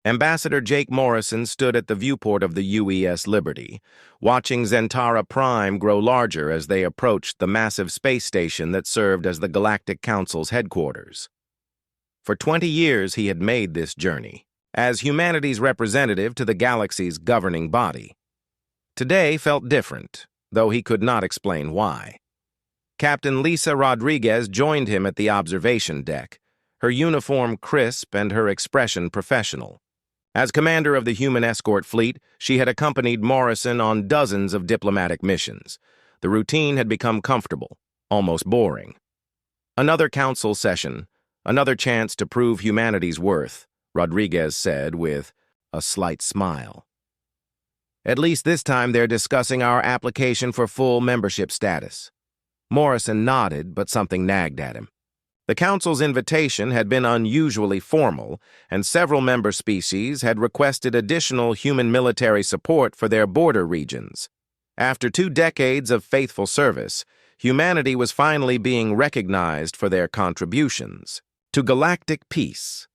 Ambassador Jake Morrison stood at the viewport of the UES Liberty, watching Zentara Prime grow larger as they approached the massive space station that served as the Galactic Council's headquarters. For 20 years he had made this journey, as humanity's representative to the galaxy's governing body. Today felt different, though he could not explain why. Captain Lisa Rodriguez joined him at the observation deck, her uniform crisp and her expression professional. As commander of the human escort fleet, she had accompanied Morrison on dozens of diplomatic missions. The routine had become comfortable, almost boring. Another council session, another chance to prove humanity's worth, Rodriguez said with a slight smile. At least this time they're discussing our application for full membership status. Morrison nodded, but something nagged at him. The Council's invitation had been unusually formal, and several member species had requested additional human military support for their border regions. After 2 decades of faithful service, humanity was finally being recognized for their contributions to galactic peace.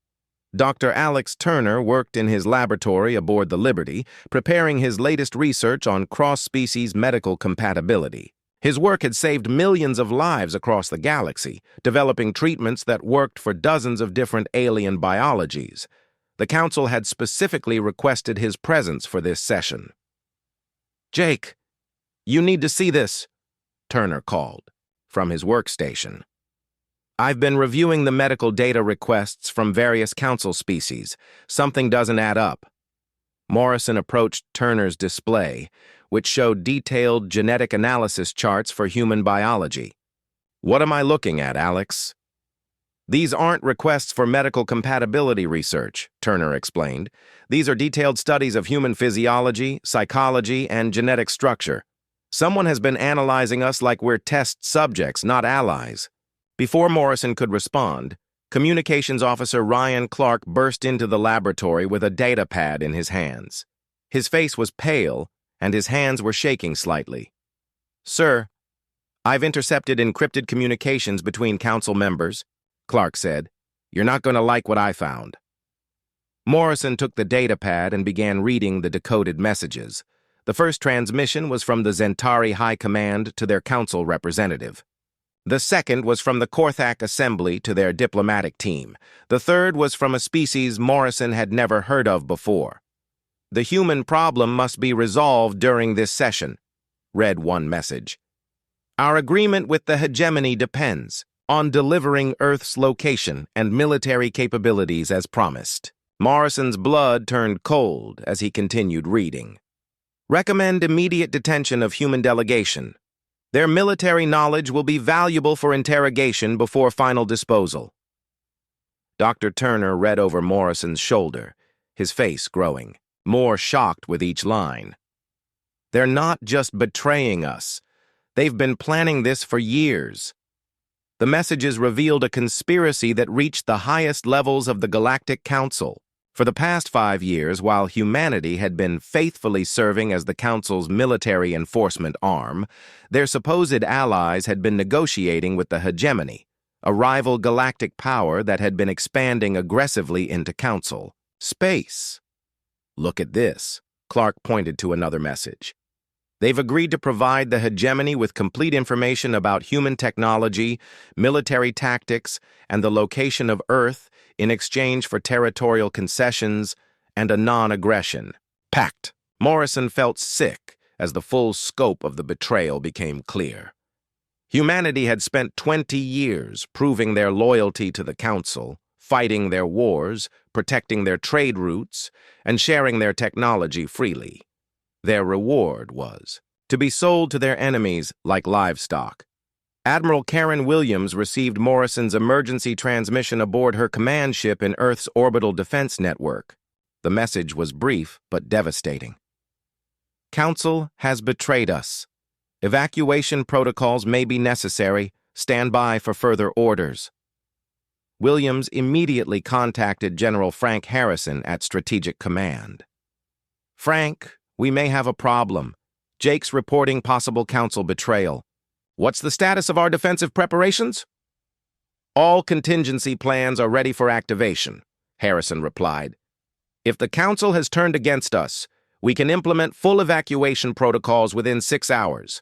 Dr. Alex Turner worked in his laboratory aboard the Liberty, preparing his latest research on cross-species medical compatibility. His work had saved millions of lives across the galaxy, developing treatments that worked for dozens of different alien biologies. The Council had specifically requested his presence for this session. "Jake, you need to see this," Turner called from his workstation. "I've been reviewing the medical data requests from various Council species. Something doesn't add up." Morrison approached Turner's display, which showed detailed genetic analysis charts for human biology. "What am I looking at, Alex?" "These aren't requests for medical compatibility research," Turner explained. "These are detailed studies of human physiology, psychology, and genetic structure. Someone has been analyzing us like we're test subjects, not allies." Before Morrison could respond, Communications Officer Ryan Clark burst into the laboratory with a data pad in his hands. His face was pale, and his hands were shaking slightly. "Sir, I've intercepted encrypted communications between Council members," Clark said. "You're not going to like what I found." Morrison took the data pad and began reading the decoded messages. The first transmission was from the Zentari High Command to their Council representative. The second was from the Korthak Assembly to their diplomatic team. The third was from a species Morrison had never heard of before. "The human problem must be resolved during this session," read one message. "Our agreement with the hegemony depends on delivering Earth's location and military capabilities as promised." Morrison's blood turned cold as he continued reading. "Recommend immediate detention of human delegation. Their military knowledge will be valuable for interrogation before final disposal." Dr. Turner read over Morrison's shoulder, his face growing, more shocked with each line. "They're not just betraying us. They've been planning this for years." The messages revealed a conspiracy that reached the highest levels of the Galactic Council. For the past 5 years, while humanity had been faithfully serving as the Council's military enforcement arm, their supposed allies had been negotiating with the hegemony, a rival galactic power that had been expanding aggressively into Council space. "Look at this," Clark pointed to another message. "They've agreed to provide the hegemony with complete information about human technology, military tactics, and the location of Earth in exchange for territorial concessions and a non-aggression pact." Morrison felt sick as the full scope of the betrayal became clear. Humanity had spent 20 years proving their loyalty to the Council, fighting their wars, protecting their trade routes, and sharing their technology freely. Their reward was to be sold to their enemies like livestock. Admiral Karen Williams received Morrison's emergency transmission aboard her command ship in Earth's orbital defense network. The message was brief but devastating. "Council has betrayed us. Evacuation protocols may be necessary. Stand by for further orders." Williams immediately contacted General Frank Harrison at Strategic Command. "Frank, we may have a problem. Jake's reporting possible Council betrayal. What's the status of our defensive preparations?" "All contingency plans are ready for activation," Harrison replied. If the Council has turned against us, we can implement full evacuation protocols within 6 hours.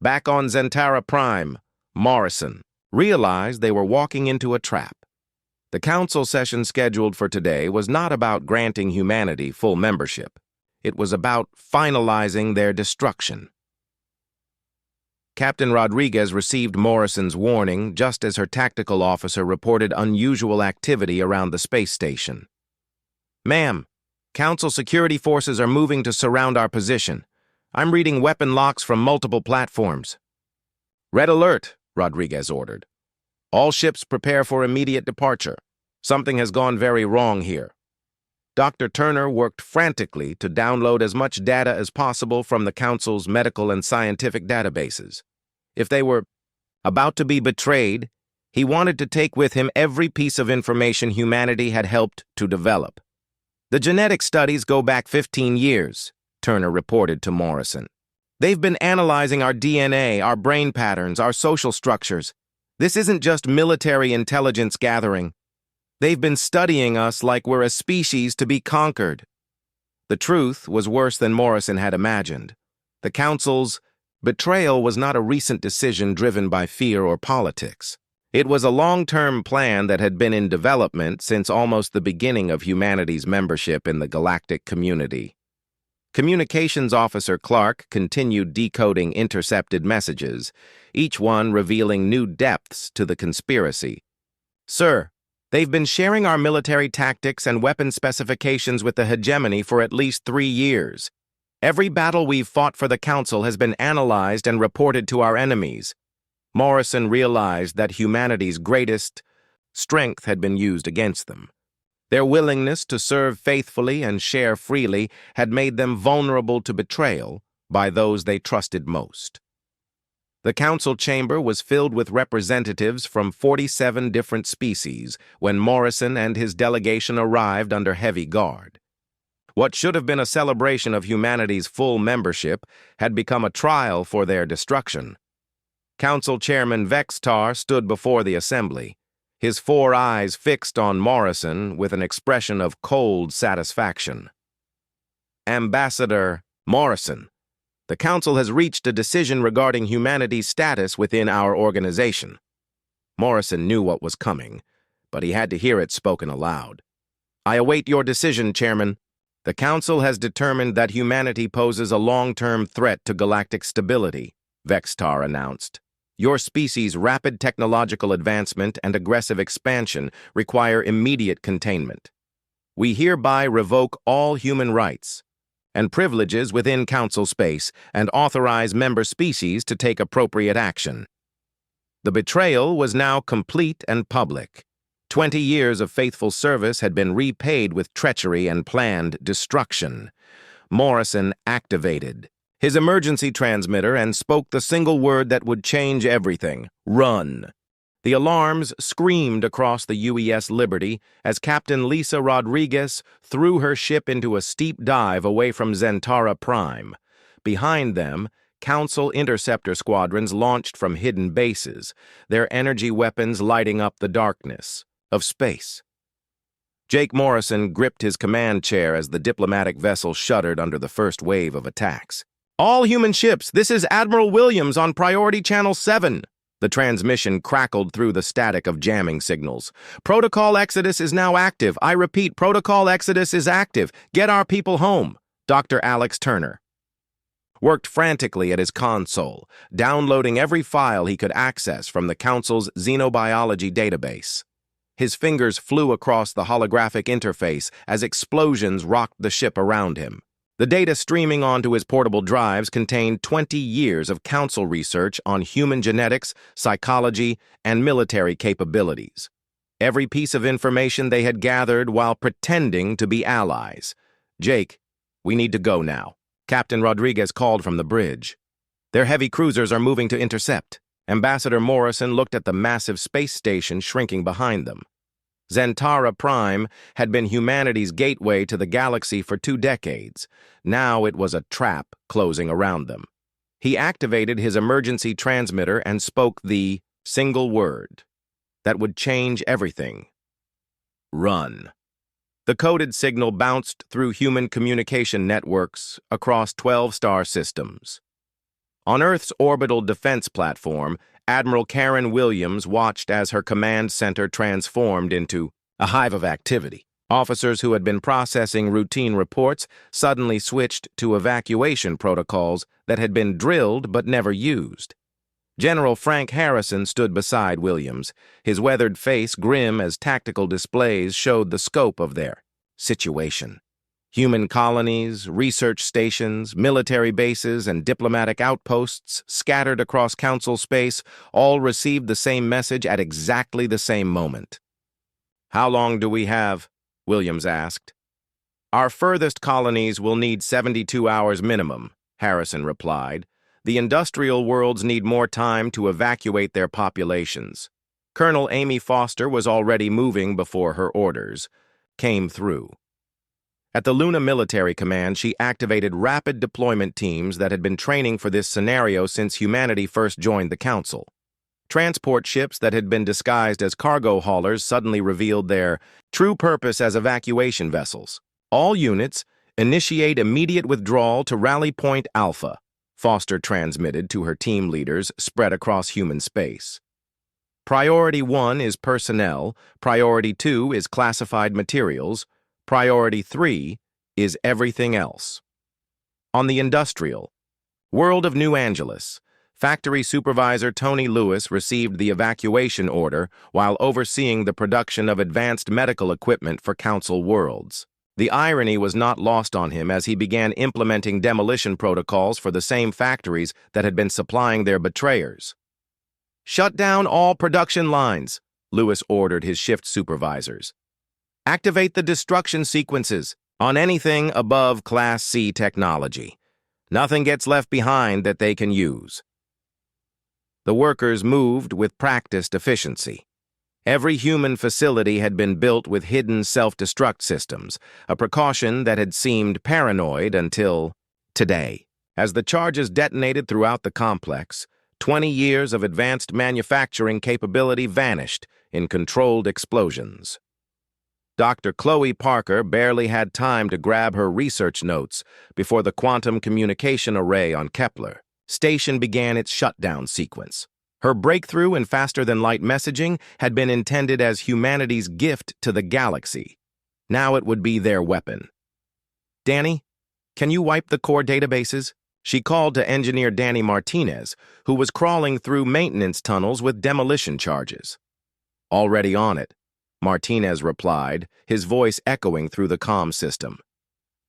Back on Zentara Prime, Morrison realized they were walking into a trap. The Council session scheduled for today was not about granting humanity full membership. It was about finalizing their destruction. Captain Rodriguez received Morrison's warning just as her tactical officer reported unusual activity around the space station. "Ma'am, Council security forces are moving to surround our position. I'm reading weapon locks from multiple platforms." "Red alert," Rodriguez ordered. "All ships prepare for immediate departure. Something has gone very wrong here." Dr. Turner worked frantically to download as much data as possible from the Council's medical and scientific databases. If they were about to be betrayed, he wanted to take with him every piece of information humanity had helped to develop. "The genetic studies go back 15 years, Turner reported to Morrison. "They've been analyzing our DNA, our brain patterns, our social structures. This isn't just military intelligence gathering. They've been studying us like we're a species to be conquered." The truth was worse than Morrison had imagined. The Council's betrayal was not a recent decision driven by fear or politics. It was a long-term plan that had been in development since almost the beginning of humanity's membership in the galactic community. Communications Officer Clark continued decoding intercepted messages, each one revealing new depths to the conspiracy. "Sir, they've been sharing our military tactics and weapon specifications with the hegemony for at least 3 years. Every battle we've fought for the Council has been analyzed and reported to our enemies." Morrison realized that humanity's greatest strength had been used against them. Their willingness to serve faithfully and share freely had made them vulnerable to betrayal by those they trusted most. The Council chamber was filled with representatives from 47 different species when Morrison and his delegation arrived under heavy guard. What should have been a celebration of humanity's full membership had become a trial for their destruction. Council Chairman Vextar stood before the assembly, his 4 eyes fixed on Morrison with an expression of cold satisfaction. "Ambassador Morrison, the Council has reached a decision regarding humanity's status within our organization." Morrison knew what was coming, but he had to hear it spoken aloud. "I await your decision, Chairman. The Council has determined that humanity poses a long-term threat to galactic stability," Vextar announced. "Your species' rapid technological advancement and aggressive expansion require immediate containment. We hereby revoke all human rights and privileges within Council space and authorize member species to take appropriate action." The betrayal was now complete and public. 20 years of faithful service had been repaid with treachery and planned destruction. Morrison activated his emergency transmitter and spoke the single word that would change everything: run. The alarms screamed across the UES Liberty as Captain Lisa Rodriguez threw her ship into a steep dive away from Zentara Prime. Behind them, Council interceptor squadrons launched from hidden bases, their energy weapons lighting up the darkness of space. Jake Morrison gripped his command chair as the diplomatic vessel shuddered under the first wave of attacks. "All human ships, this is Admiral Williams on Priority Channel 7. The transmission crackled through the static of jamming signals. "Protocol Exodus is now active. I repeat, Protocol Exodus is active. Get our people home." Dr. Alex Turner worked frantically at his console, downloading every file he could access from the Council's xenobiology database. His fingers flew across the holographic interface as explosions rocked the ship around him. The data streaming onto his portable drives contained 20 years of Council research on human genetics, psychology, and military capabilities. Every piece of information they had gathered while pretending to be allies. "Jake, we need to go now," Captain Rodriguez called from the bridge. "Their heavy cruisers are moving to intercept." Ambassador Morrison looked at the massive space station shrinking behind them. Zentara Prime had been humanity's gateway to the galaxy for 2 decades. Now it was a trap closing around them. He activated his emergency transmitter and spoke the single word that would change everything: run. The coded signal bounced through human communication networks across 12 star systems. On Earth's orbital defense platform, Admiral Karen Williams watched as her command center transformed into a hive of activity. Officers who had been processing routine reports suddenly switched to evacuation protocols that had been drilled but never used. General Frank Harrison stood beside Williams, his weathered face grim as tactical displays showed the scope of their situation. Human colonies, research stations, military bases, and diplomatic outposts scattered across Council space all received the same message at exactly the same moment. "How long do we have?" Williams asked. "Our furthest colonies will need 72 hours minimum," Harrison replied. "The industrial worlds need more time to evacuate their populations." Colonel Amy Foster was already moving before her orders came through. At the Luna Military Command, she activated rapid deployment teams that had been training for this scenario since humanity first joined the Council. Transport ships that had been disguised as cargo haulers suddenly revealed their true purpose as evacuation vessels. "All units, initiate immediate withdrawal to Rally Point Alpha," Foster transmitted to her team leaders spread across human space. "Priority 1 is personnel, Priority 2 is classified materials, Priority 3 is everything else." On the industrial world of New Angeles, Factory Supervisor Tony Lewis received the evacuation order while overseeing the production of advanced medical equipment for Council worlds. The irony was not lost on him as he began implementing demolition protocols for the same factories that had been supplying their betrayers. "Shut down all production lines," Lewis ordered his shift supervisors. "Activate the destruction sequences on anything above Class C technology. Nothing gets left behind that they can use." The workers moved with practiced efficiency. Every human facility had been built with hidden self-destruct systems, a precaution that had seemed paranoid until today. As the charges detonated throughout the complex, 20 years of advanced manufacturing capability vanished in controlled explosions. Dr. Chloe Parker barely had time to grab her research notes before the quantum communication array on Kepler station began its shutdown sequence. Her breakthrough in faster-than-light messaging had been intended as humanity's gift to the galaxy. Now it would be their weapon. "Danny, can you wipe the core databases?" She called to engineer Danny Martinez, who was crawling through maintenance tunnels with demolition charges. "Already on it," Martinez replied, his voice echoing through the comm system.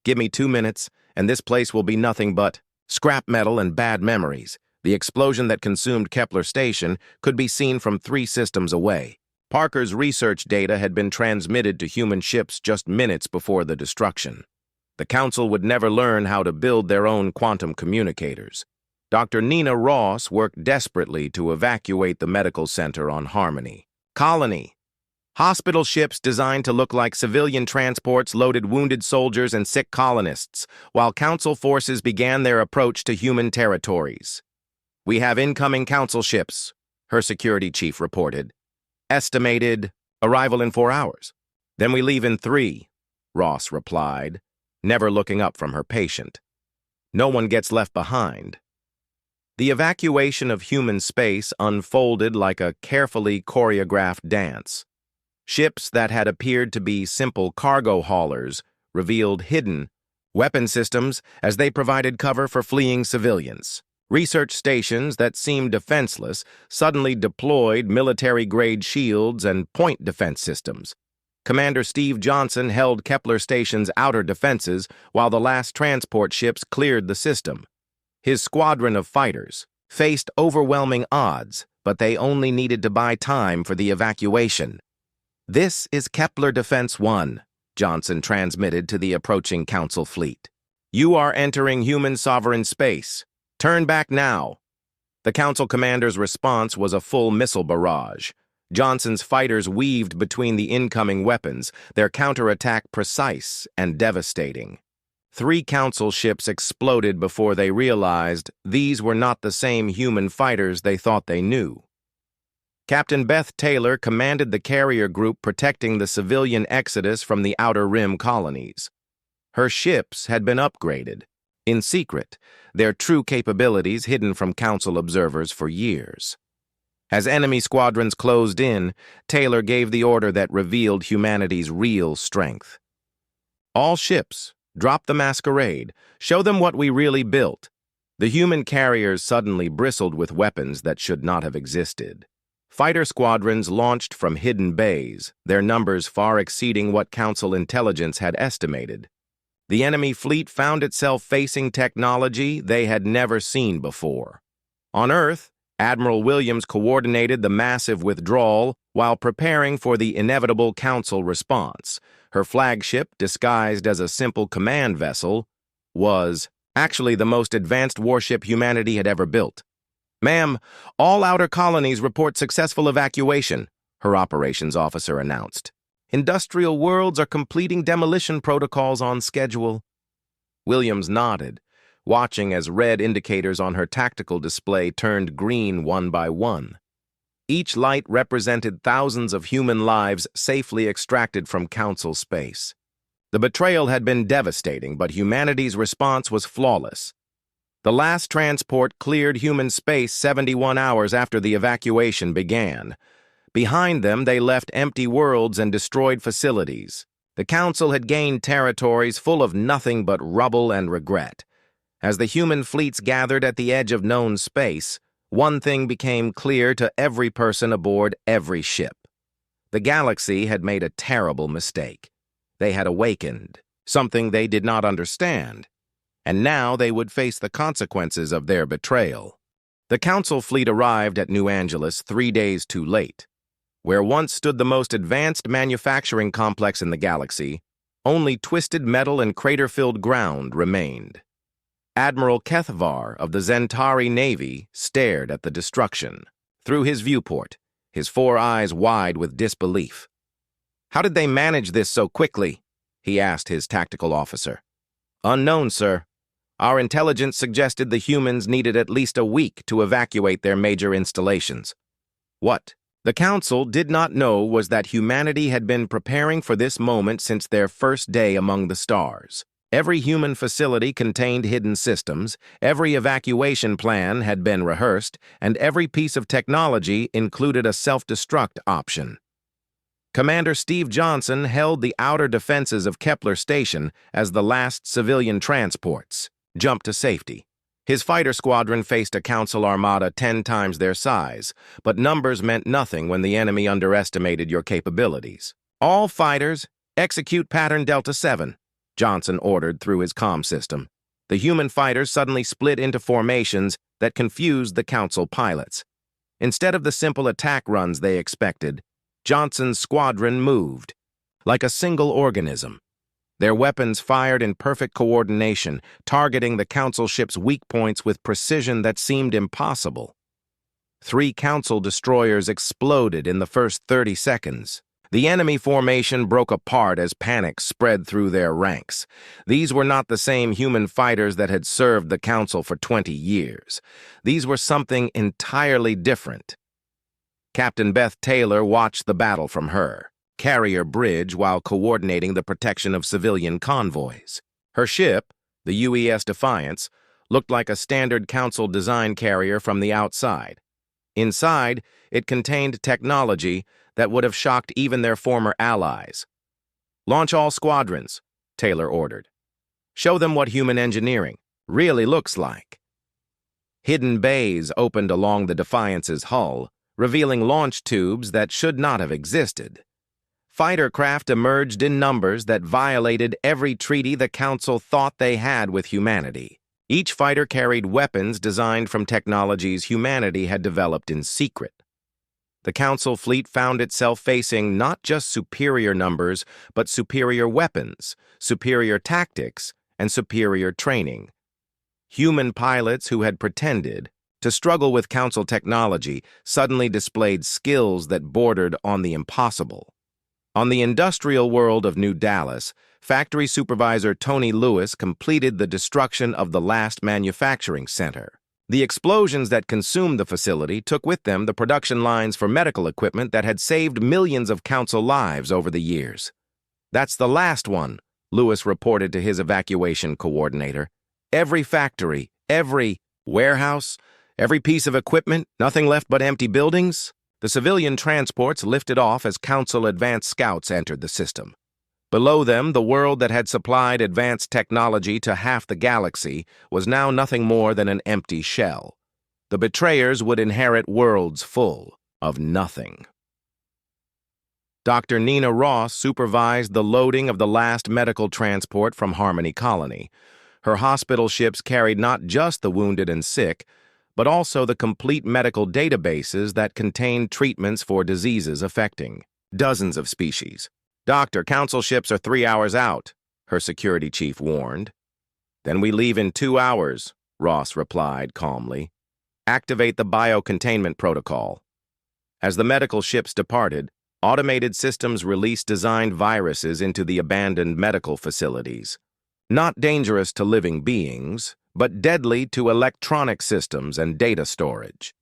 "Give me 2 minutes, and this place will be nothing but scrap metal and bad memories." The explosion that consumed Kepler Station could be seen from 3 systems away. Parker's research data had been transmitted to human ships just minutes before the destruction. The Council would never learn how to build their own quantum communicators. Dr. Nina Ross worked desperately to evacuate the medical center on Harmony. Colony. Hospital ships designed to look like civilian transports loaded wounded soldiers and sick colonists, while Council forces began their approach to human territories. "We have incoming Council ships," her security chief reported. "Estimated arrival in 4 hours. Then we leave in 3, Ross replied, never looking up from her patient. "No one gets left behind." The evacuation of human space unfolded like a carefully choreographed dance. Ships that had appeared to be simple cargo haulers revealed hidden weapon systems as they provided cover for fleeing civilians. Research stations that seemed defenseless suddenly deployed military-grade shields and point defense systems. Commander Steve Johnson held Kepler Station's outer defenses while the last transport ships cleared the system. His squadron of fighters faced overwhelming odds, but they only needed to buy time for the evacuation. "This is Kepler Defense 1, Johnson transmitted to the approaching Council fleet. "You are entering human sovereign space. Turn back now." The Council commander's response was a full missile barrage. Johnson's fighters weaved between the incoming weapons, their counterattack precise and devastating. 3 Council ships exploded before they realized these were not the same human fighters they thought they knew. Captain Beth Taylor commanded the carrier group protecting the civilian exodus from the Outer Rim colonies. Her ships had been upgraded, in secret, their true capabilities hidden from Council observers for years. As enemy squadrons closed in, Taylor gave the order that revealed humanity's real strength. All ships, drop the masquerade, show them what we really built. The human carriers suddenly bristled with weapons that should not have existed. Fighter squadrons launched from hidden bays, their numbers far exceeding what Council intelligence had estimated. The enemy fleet found itself facing technology they had never seen before. On Earth, Admiral Williams coordinated the massive withdrawal while preparing for the inevitable Council response. Her flagship, disguised as a simple command vessel, was actually the most advanced warship humanity had ever built. "Ma'am, all outer colonies report successful evacuation," her operations officer announced. "Industrial worlds are completing demolition protocols on schedule." Williams nodded, watching as red indicators on her tactical display turned green one by one. Each light represented thousands of human lives safely extracted from Council space. The betrayal had been devastating, but humanity's response was flawless. The last transport cleared human space 71 hours after the evacuation began. Behind them, they left empty worlds and destroyed facilities. The Council had gained territories full of nothing but rubble and regret. As the human fleets gathered at the edge of known space, one thing became clear to every person aboard every ship. The galaxy had made a terrible mistake. They had awakened, something they did not understand, and now they would face the consequences of their betrayal. The Council fleet arrived at New Angeles 3 days too late. Where once stood the most advanced manufacturing complex in the galaxy, only twisted metal and crater-filled ground remained. Admiral Kethvar of the Zentari Navy stared at the destruction. Through his viewport, his 4 eyes wide with disbelief. "How did they manage this so quickly?" he asked his tactical officer. "Unknown, sir. Our intelligence suggested the humans needed at least a week to evacuate their major installations." What the Council did not know was that humanity had been preparing for this moment since their first day among the stars. Every human facility contained hidden systems, every evacuation plan had been rehearsed, and every piece of technology included a self-destruct option. Commander Steve Johnson held the outer defenses of Kepler Station as the last civilian transports jumped to safety. His fighter squadron faced a Council armada 10 times their size, but numbers meant nothing when the enemy underestimated your capabilities. "All fighters, execute pattern Delta 7, Johnson ordered through his comm system. The human fighters suddenly split into formations that confused the Council pilots. Instead of the simple attack runs they expected, Johnson's squadron moved, like a single organism. Their weapons fired in perfect coordination, targeting the Council ship's weak points with precision that seemed impossible. 3 Council destroyers exploded in the first 30 seconds. The enemy formation broke apart as panic spread through their ranks. These were not the same human fighters that had served the Council for 20 years. These were something entirely different. Captain Beth Taylor watched the battle from her carrier bridge while coordinating the protection of civilian convoys. Her ship, the UES Defiance, looked like a standard Council design carrier from the outside. Inside, it contained technology that would have shocked even their former allies. "Launch all squadrons," Taylor ordered. "Show them what human engineering really looks like." Hidden bays opened along the Defiance's hull, revealing launch tubes that should not have existed. Fighter craft emerged in numbers that violated every treaty the Council thought they had with humanity. Each fighter carried weapons designed from technologies humanity had developed in secret. The Council fleet found itself facing not just superior numbers, but superior weapons, superior tactics, and superior training. Human pilots who had pretended to struggle with Council technology suddenly displayed skills that bordered on the impossible. On the industrial world of New Dallas, factory supervisor Tony Lewis completed the destruction of the last manufacturing center. The explosions that consumed the facility took with them the production lines for medical equipment that had saved millions of Council lives over the years. "That's the last one," Lewis reported to his evacuation coordinator. "Every factory, every warehouse, every piece of equipment, nothing left but empty buildings." The civilian transports lifted off as Council advanced scouts entered the system. Below them, the world that had supplied advanced technology to half the galaxy was now nothing more than an empty shell. The betrayers would inherit worlds full of nothing. Dr. Nina Ross supervised the loading of the last medical transport from Harmony Colony. Her hospital ships carried not just the wounded and sick, but also the complete medical databases that contained treatments for diseases affecting dozens of species. "Doctor, Council ships are 3 hours out," her security chief warned. "Then we leave in 2 hours," Ross replied calmly. "Activate the biocontainment protocol." As the medical ships departed, automated systems released designed viruses into the abandoned medical facilities. Not dangerous to living beings, but deadly to electronic systems and data storage.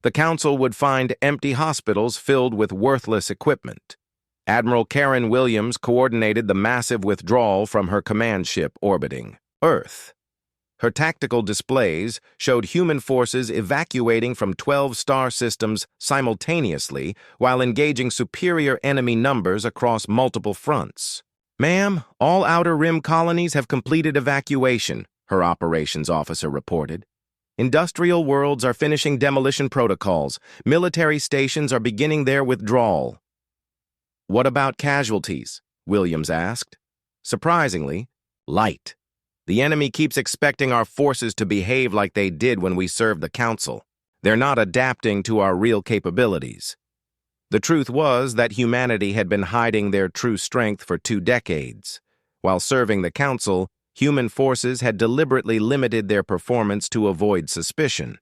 The Council would find empty hospitals filled with worthless equipment. Admiral Karen Williams coordinated the massive withdrawal from her command ship orbiting Earth. Her tactical displays showed human forces evacuating from 12 star systems simultaneously while engaging superior enemy numbers across multiple fronts. "Ma'am, all Outer Rim colonies have completed evacuation," her operations officer reported. "Industrial worlds are finishing demolition protocols. Military stations are beginning their withdrawal." "What about casualties?" Williams asked. "Surprisingly, light. The enemy keeps expecting our forces to behave like they did when we served the Council. They're not adapting to our real capabilities." The truth was that humanity had been hiding their true strength for 2 decades. While serving the Council, human forces had deliberately limited their performance to avoid suspicion.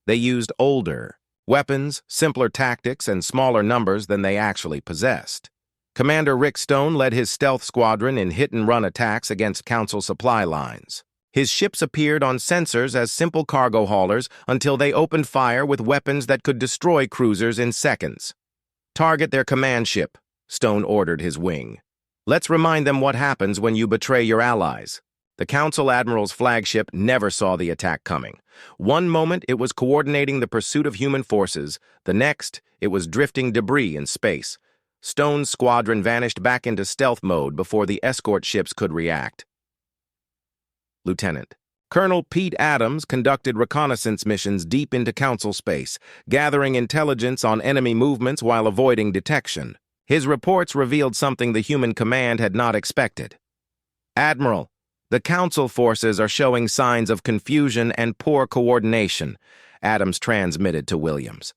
They used older weapons, simpler tactics, and smaller numbers than they actually possessed. Commander Rick Stone led his stealth squadron in hit-and-run attacks against Council supply lines. His ships appeared on sensors as simple cargo haulers until they opened fire with weapons that could destroy cruisers in seconds. "Target their command ship," Stone ordered his wing. "Let's remind them what happens when you betray your allies." The Council Admiral's flagship never saw the attack coming. One moment it was coordinating the pursuit of human forces, the next it was drifting debris in space. Stone's squadron vanished back into stealth mode before the escort ships could react. Lieutenant Colonel Pete Adams conducted reconnaissance missions deep into Council space, gathering intelligence on enemy movements while avoiding detection. His reports revealed something the human command had not expected. "Admiral, the Council forces are showing signs of confusion and poor coordination," Adams transmitted to Williams.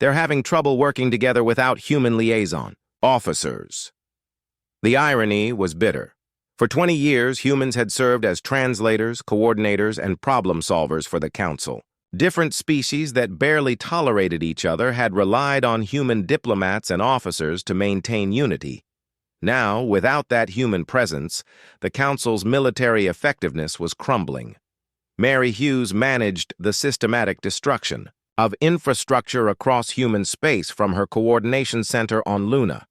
"They're having trouble working together without human liaison. Officers." The irony was bitter. For 20 years, humans had served as translators, coordinators, and problem solvers for the Council. Different species that barely tolerated each other had relied on human diplomats and officers to maintain unity. Now, without that human presence, the Council's military effectiveness was crumbling. Mary Hughes managed the systematic destruction of infrastructure across human space from her coordination center on Luna.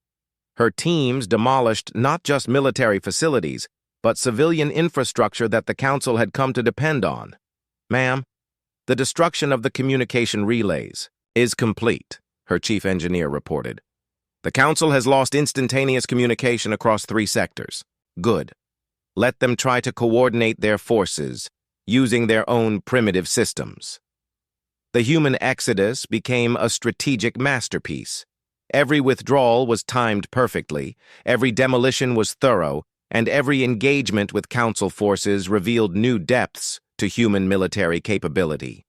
Her teams demolished not just military facilities, but civilian infrastructure that the Council had come to depend on. "Ma'am, the destruction of the communication relays is complete," her chief engineer reported. "The Council has lost instantaneous communication across 3 sectors. Good. Let them try to coordinate their forces using their own primitive systems." The human exodus became a strategic masterpiece. Every withdrawal was timed perfectly, every demolition was thorough, and every engagement with Council forces revealed new depths to human military capability.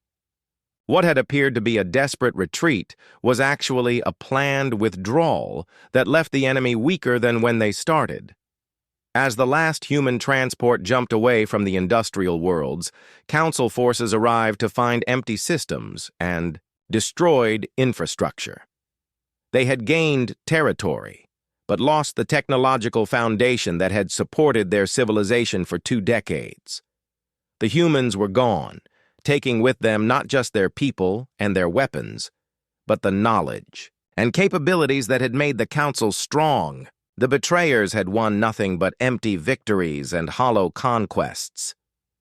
What had appeared to be a desperate retreat was actually a planned withdrawal that left the enemy weaker than when they started. As the last human transport jumped away from the industrial worlds, Council forces arrived to find empty systems and destroyed infrastructure. They had gained territory, but lost the technological foundation that had supported their civilization for 2 decades. The humans were gone, taking with them not just their people and their weapons, but the knowledge and capabilities that had made the Council strong. The betrayers had won nothing but empty victories and hollow conquests.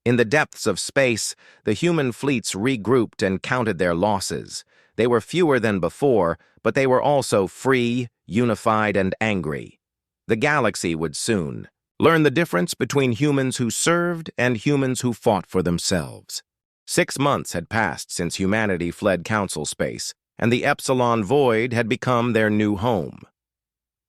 In the depths of space, the human fleets regrouped and counted their losses. They were fewer than before, but they were also free, unified, and angry. The galaxy would soon learn the difference between humans who served and humans who fought for themselves. 6 months had passed since humanity fled Council space, and the Epsilon Void had become their new home.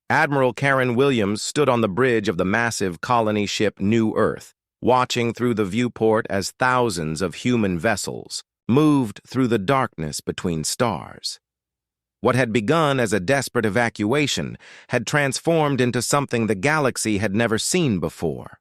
Admiral Karen Williams stood on the bridge of the massive colony ship New Earth, watching through the viewport as thousands of human vessels moved through the darkness between stars. What had begun as a desperate evacuation had transformed into something the galaxy had never seen before.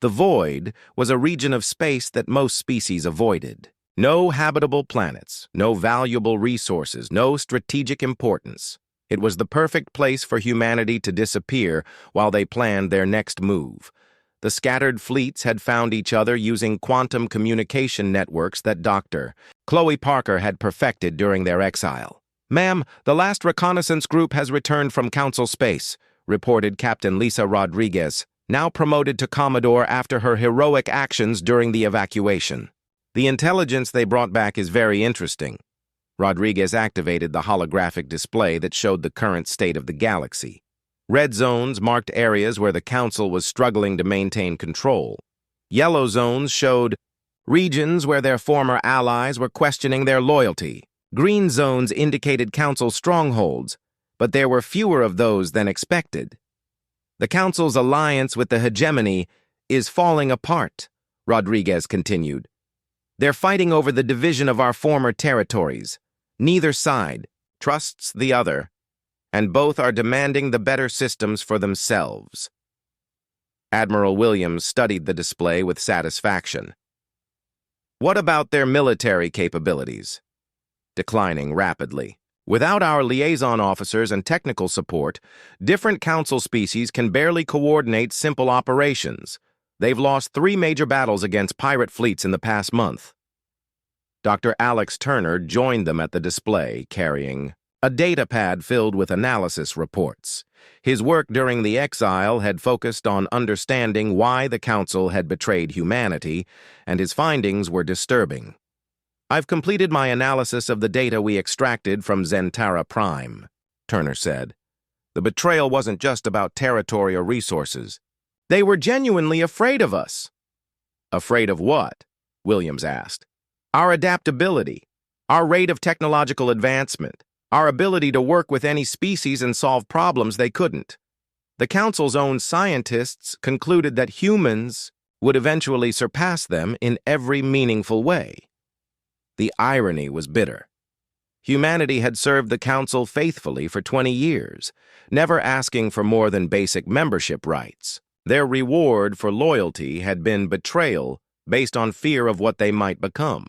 The Void was a region of space that most species avoided. No habitable planets, no valuable resources, no strategic importance. It was the perfect place for humanity to disappear while they planned their next move. The scattered fleets had found each other using quantum communication networks that Dr. Chloe Parker had perfected during their exile. "Ma'am, the last reconnaissance group has returned from Council space," reported Captain Lisa Rodriguez, now promoted to Commodore after her heroic actions during the evacuation. "The intelligence they brought back is very interesting." Rodriguez activated the holographic display that showed the current state of the galaxy. Red zones marked areas where the Council was struggling to maintain control. Yellow zones showed regions where their former allies were questioning their loyalty. Green zones indicated Council strongholds, but there were fewer of those than expected. "The Council's alliance with the hegemony is falling apart," Rodriguez continued. "They're fighting over the division of our former territories. Neither side trusts the other, and both are demanding the better systems for themselves." Admiral Williams studied the display with satisfaction. "What about their military capabilities?" "Declining rapidly. Without our liaison officers and technical support, different Council species can barely coordinate simple operations. They've lost 3 major battles against pirate fleets in the past month." Dr. Alex Turner joined them at the display, carrying a data pad filled with analysis reports. His work during the exile had focused on understanding why the Council had betrayed humanity, and his findings were disturbing. "I've completed my analysis of the data we extracted from Zentara Prime," Turner said. "The betrayal wasn't just about territory or resources. They were genuinely afraid of us." "Afraid of what?" Williams asked. "Our adaptability, our rate of technological advancement, our ability to work with any species and solve problems they couldn't. The Council's own scientists concluded that humans would eventually surpass them in every meaningful way." The irony was bitter. Humanity had served the Council faithfully for 20 years, never asking for more than basic membership rights. Their reward for loyalty had been betrayal based on fear of what they might become.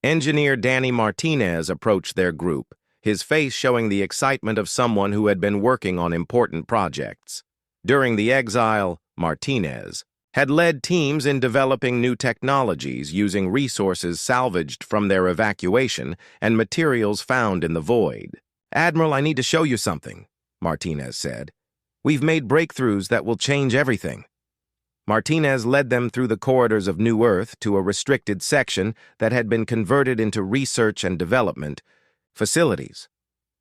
Engineer Danny Martinez approached their group, his face showing the excitement of someone who had been working on important projects. During the exile, Martinez had led teams in developing new technologies using resources salvaged from their evacuation and materials found in the Void. "Admiral, I need to show you something," Martinez said. "We've made breakthroughs that will change everything." Martinez led them through the corridors of New Earth to a restricted section that had been converted into research and development facilities.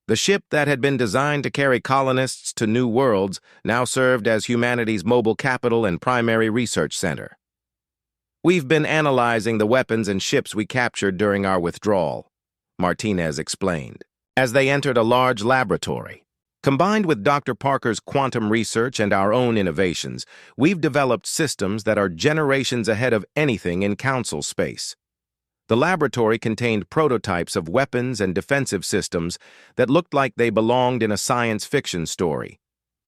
The ship that had been designed to carry colonists to new worlds now served as humanity's mobile capital and primary research center. "We've been analyzing the weapons and ships we captured during our withdrawal," Martinez explained, as they entered a large laboratory. "Combined with Dr. Parker's quantum research and our own innovations, we've developed systems that are generations ahead of anything in Council space." The laboratory contained prototypes of weapons and defensive systems that looked like they belonged in a science fiction story.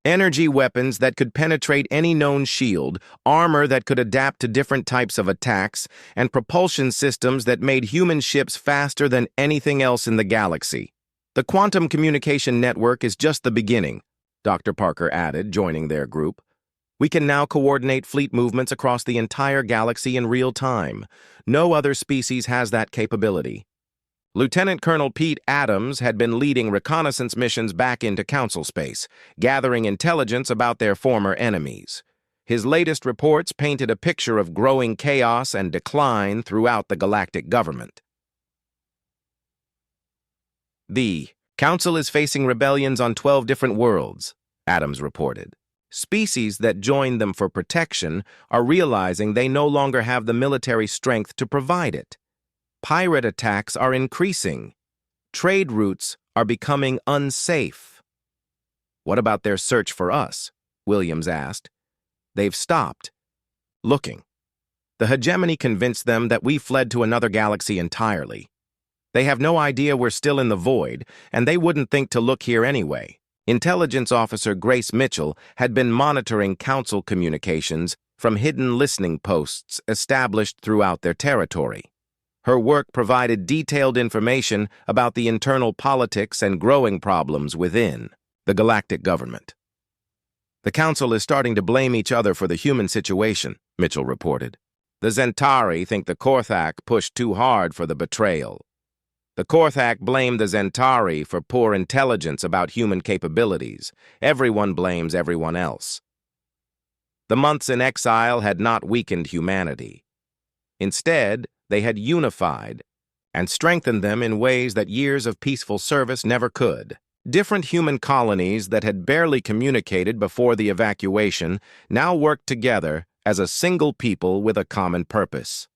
Energy weapons that could penetrate any known shield, armor that could adapt to different types of attacks, and propulsion systems that made human ships faster than anything else in the galaxy. "The quantum communication network is just the beginning," Dr. Parker added, joining their group. We can now coordinate fleet movements across the entire galaxy in real time. No other species has that capability. Lieutenant Colonel Pete Adams had been leading reconnaissance missions back into Council space, gathering intelligence about their former enemies. His latest reports painted a picture of growing chaos and decline throughout the galactic government. The Council is facing rebellions on 12 different worlds, Adams reported. Species that joined them for protection are realizing they no longer have the military strength to provide it. Pirate attacks are increasing. Trade routes are becoming unsafe. What about their search for us? Williams asked. They've stopped looking. The hegemony convinced them that we fled to another galaxy entirely. They have no idea we're still in the void, and they wouldn't think to look here anyway. Intelligence Officer Grace Mitchell had been monitoring Council communications from hidden listening posts established throughout their territory. Her work provided detailed information about the internal politics and growing problems within the galactic government. The Council is starting to blame each other for the human situation, Mitchell reported. The Zentari think the Korthak pushed too hard for the betrayal. The Korthak blame the Zentari for poor intelligence about human capabilities. Everyone blames everyone else. The months in exile had not weakened humanity. Instead, they had unified and strengthened them in ways that years of peaceful service never could. Different human colonies that had barely communicated before the evacuation now worked together as a single people with a common purpose.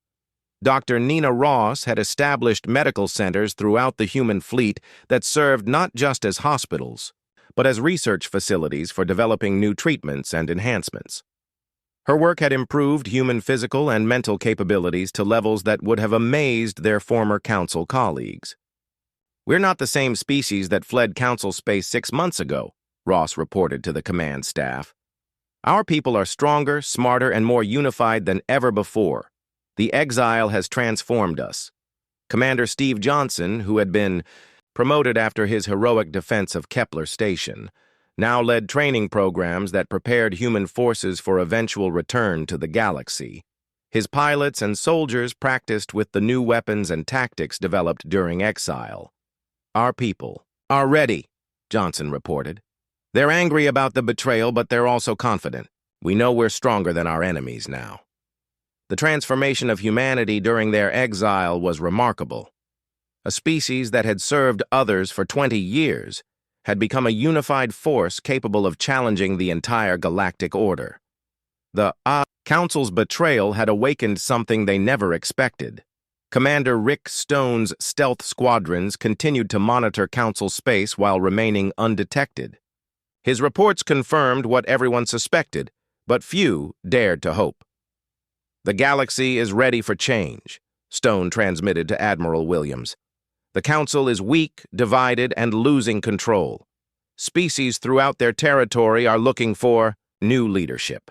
Dr. Nina Ross had established medical centers throughout the human fleet that served not just as hospitals, but as research facilities for developing new treatments and enhancements. Her work had improved human physical and mental capabilities to levels that would have amazed their former Council colleagues. We're not the same species that fled Council space 6 months ago, Ross reported to the command staff. Our people are stronger, smarter, and more unified than ever before. The exile has transformed us. Commander Steve Johnson, who had been promoted after his heroic defense of Kepler Station, now led training programs that prepared human forces for eventual return to the galaxy. His pilots and soldiers practiced with the new weapons and tactics developed during exile. Our people are ready, Johnson reported. They're angry about the betrayal, but they're also confident. We know we're stronger than our enemies now. The transformation of humanity during their exile was remarkable. A species that had served others for 20 years had become a unified force capable of challenging the entire galactic order. The Council's betrayal had awakened something they never expected. Commander Rick Stone's stealth squadrons continued to monitor Council space while remaining undetected. His reports confirmed what everyone suspected, but few dared to hope. The galaxy is ready for change, Stone transmitted to Admiral Williams. The Council is weak, divided, and losing control. Species throughout their territory are looking for new leadership.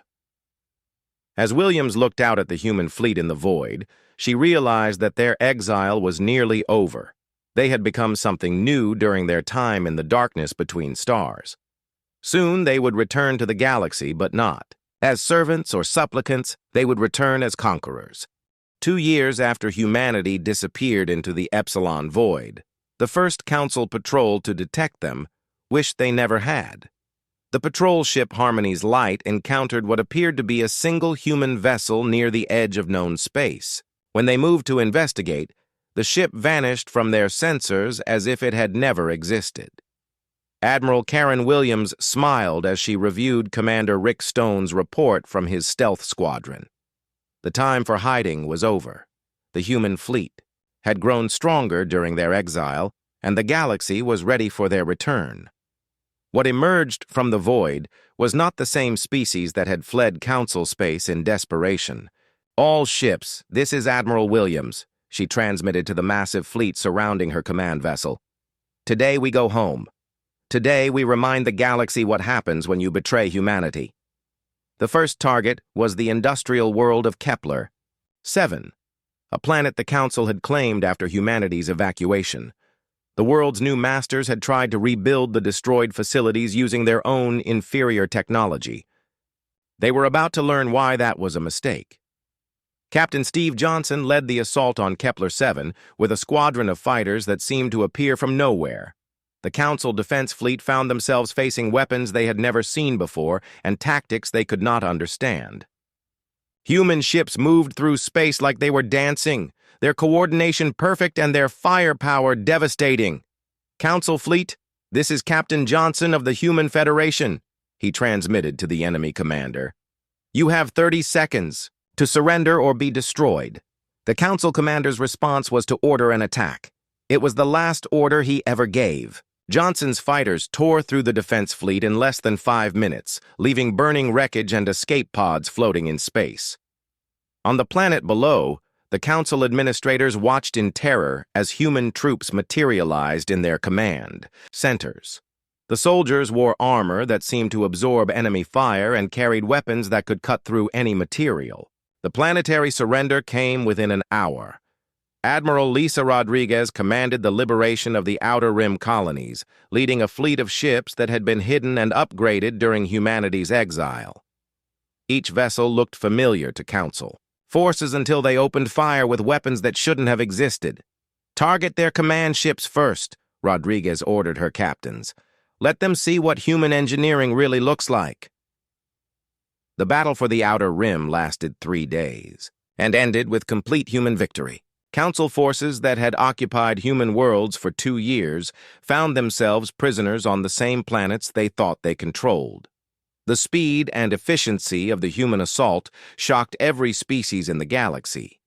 As Williams looked out at the human fleet in the void, she realized that their exile was nearly over. They had become something new during their time in the darkness between stars. Soon they would return to the galaxy, but not as servants or supplicants. They would return as conquerors. 2 years after humanity disappeared into the Epsilon void, the first Council patrol to detect them wished they never had. The patrol ship Harmony's Light encountered what appeared to be a single human vessel near the edge of known space. When they moved to investigate, the ship vanished from their sensors as if it had never existed. Admiral Karen Williams smiled as she reviewed Commander Rick Stone's report from his stealth squadron. The time for hiding was over. The human fleet had grown stronger during their exile, and the galaxy was ready for their return. What emerged from the void was not the same species that had fled Council space in desperation. All ships, this is Admiral Williams, she transmitted to the massive fleet surrounding her command vessel. Today we go home. Today we remind the galaxy what happens when you betray humanity. The first target was the industrial world of Kepler 7, a planet the Council had claimed after humanity's evacuation. The world's new masters had tried to rebuild the destroyed facilities using their own inferior technology. They were about to learn why that was a mistake. Captain Steve Johnson led the assault on Kepler-7 with a squadron of fighters that seemed to appear from nowhere. The Council Defense Fleet found themselves facing weapons they had never seen before and tactics they could not understand. Human ships moved through space like they were dancing, their coordination perfect and their firepower devastating. "Council Fleet, this is Captain Johnson of the Human Federation," he transmitted to the enemy commander. "You have 30 seconds to surrender or be destroyed." The Council commander's response was to order an attack. It was the last order he ever gave. Johnson's fighters tore through the defense fleet in less than 5 minutes, leaving burning wreckage and escape pods floating in space. On the planet below, the Council administrators watched in terror as human troops materialized in their command centers. The soldiers wore armor that seemed to absorb enemy fire and carried weapons that could cut through any material. The planetary surrender came within an hour. Admiral Lisa Rodriguez commanded the liberation of the Outer Rim colonies, leading a fleet of ships that had been hidden and upgraded during humanity's exile. Each vessel looked familiar to Council forces until they opened fire with weapons that shouldn't have existed. "Target their command ships first," Rodriguez ordered her captains. "Let them see what human engineering really looks like." The battle for the Outer Rim lasted 3 days and ended with complete human victory. Council forces that had occupied human worlds for 2 years found themselves prisoners on the same planets they thought they controlled. The speed and efficiency of the human assault shocked every species in the galaxy.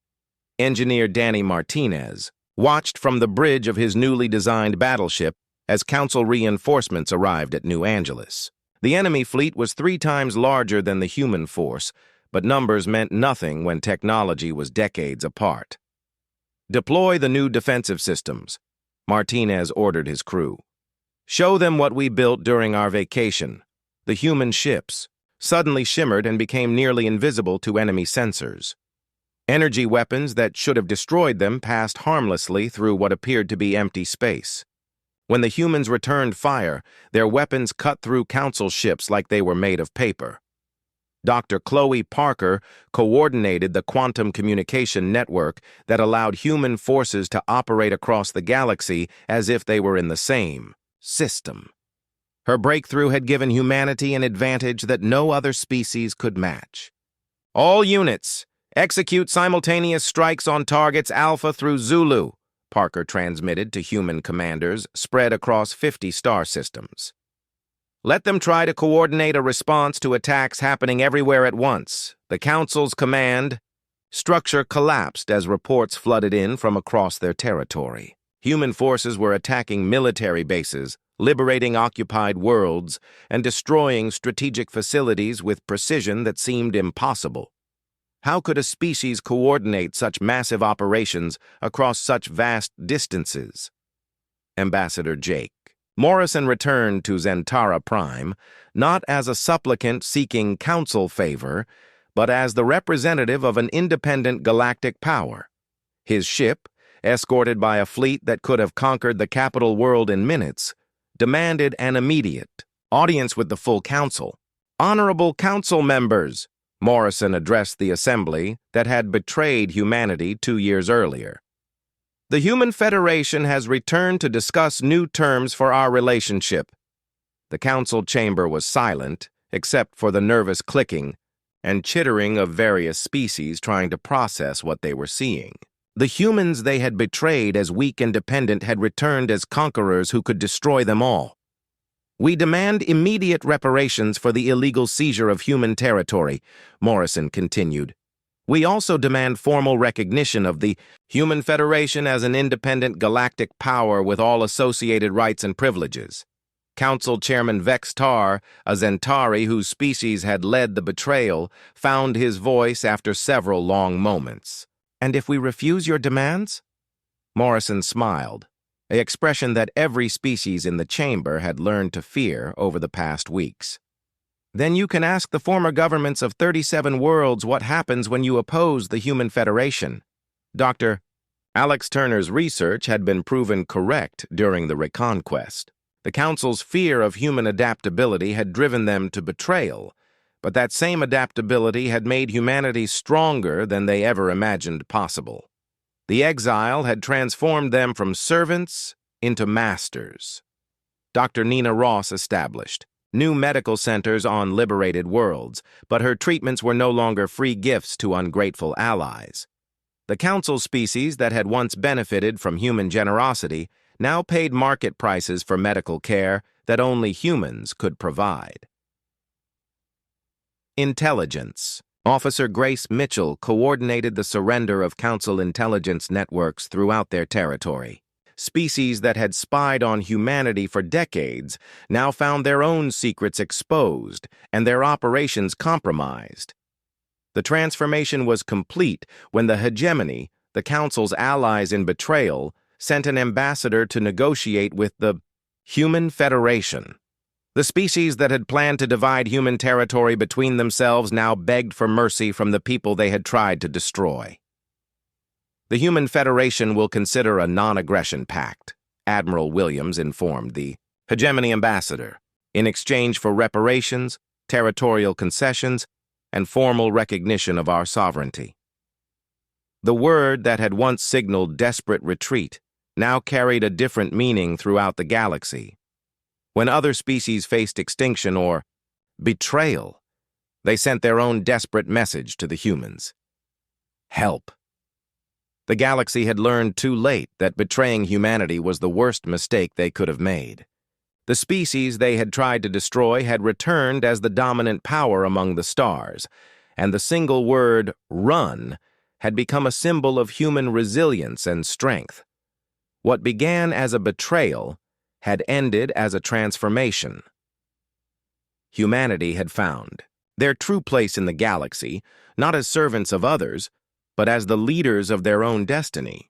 Engineer Danny Martinez watched from the bridge of his newly designed battleship as Council reinforcements arrived at New Angeles. The enemy fleet was 3 times larger than the human force, but numbers meant nothing when technology was decades apart. "Deploy the new defensive systems," Martinez ordered his crew. "Show them what we built during our vacation." The human ships suddenly shimmered and became nearly invisible to enemy sensors. Energy weapons that should have destroyed them passed harmlessly through what appeared to be empty space. When the humans returned fire, their weapons cut through Council ships like they were made of paper. Dr. Chloe Parker coordinated the quantum communication network that allowed human forces to operate across the galaxy as if they were in the same system. Her breakthrough had given humanity an advantage that no other species could match. "All units, execute simultaneous strikes on targets Alpha through Zulu," Parker transmitted to human commanders spread across 50 star systems. "Let them try to coordinate a response to attacks happening everywhere at once." The Council's command structure collapsed as reports flooded in from across their territory. Human forces were attacking military bases, liberating occupied worlds, and destroying strategic facilities with precision that seemed impossible. How could a species coordinate such massive operations across such vast distances? Ambassador Jake Morrison returned to Zentara Prime, not as a supplicant seeking Council favor, but as the representative of an independent galactic power. His ship, escorted by a fleet that could have conquered the capital world in minutes, demanded an immediate audience with the full Council. "Honorable Council members," Morrison addressed the assembly that had betrayed humanity 2 years earlier. "The Human Federation has returned to discuss new terms for our relationship." The Council chamber was silent, except for the nervous clicking and chittering of various species trying to process what they were seeing. The humans they had betrayed as weak and dependent had returned as conquerors who could destroy them all. "We demand immediate reparations for the illegal seizure of human territory," Morrison continued. "We also demand formal recognition of the Human Federation as an independent galactic power with all associated rights and privileges." Council Chairman Vex Tar, a Zentari whose species had led the betrayal, found his voice after several long moments. "And if we refuse your demands?" Morrison smiled, an expression that every species in the chamber had learned to fear over the past weeks. "Then you can ask the former governments of 37 worlds what happens when you oppose the Human Federation." Dr. Alex Turner's research had been proven correct during the Reconquest. The Council's fear of human adaptability had driven them to betrayal, But that same adaptability had made humanity stronger than they ever imagined possible. The exile had transformed them from servants into masters. Dr. Nina Ross established new medical centers on liberated worlds, but her treatments were no longer free gifts to ungrateful allies. The council species that had once benefited from human generosity now paid market prices for medical care that only humans could provide. Intelligence. Officer Grace Mitchell coordinated the surrender of council intelligence networks throughout their territory. Species that had spied on humanity for decades now found their own secrets exposed and their operations compromised. The transformation was complete when the hegemony, the Council's allies in betrayal, sent an ambassador to negotiate with the Human Federation. The species that had planned to divide human territory between themselves now begged for mercy from the people they had tried to destroy. The Human Federation will consider a non-aggression pact, Admiral Williams informed the hegemony ambassador, in exchange for reparations, territorial concessions, and formal recognition of our sovereignty. The word that had once signaled desperate retreat now carried a different meaning throughout the galaxy. When other species faced extinction or betrayal, they sent their own desperate message to the humans. Help. The galaxy had learned too late that betraying humanity was the worst mistake they could have made. The species they had tried to destroy had returned as the dominant power among the stars, and the single word, run, had become a symbol of human resilience and strength. What began as a betrayal had ended as a transformation. Humanity had found their true place in the galaxy, not as servants of others, but as the leaders of their own destiny.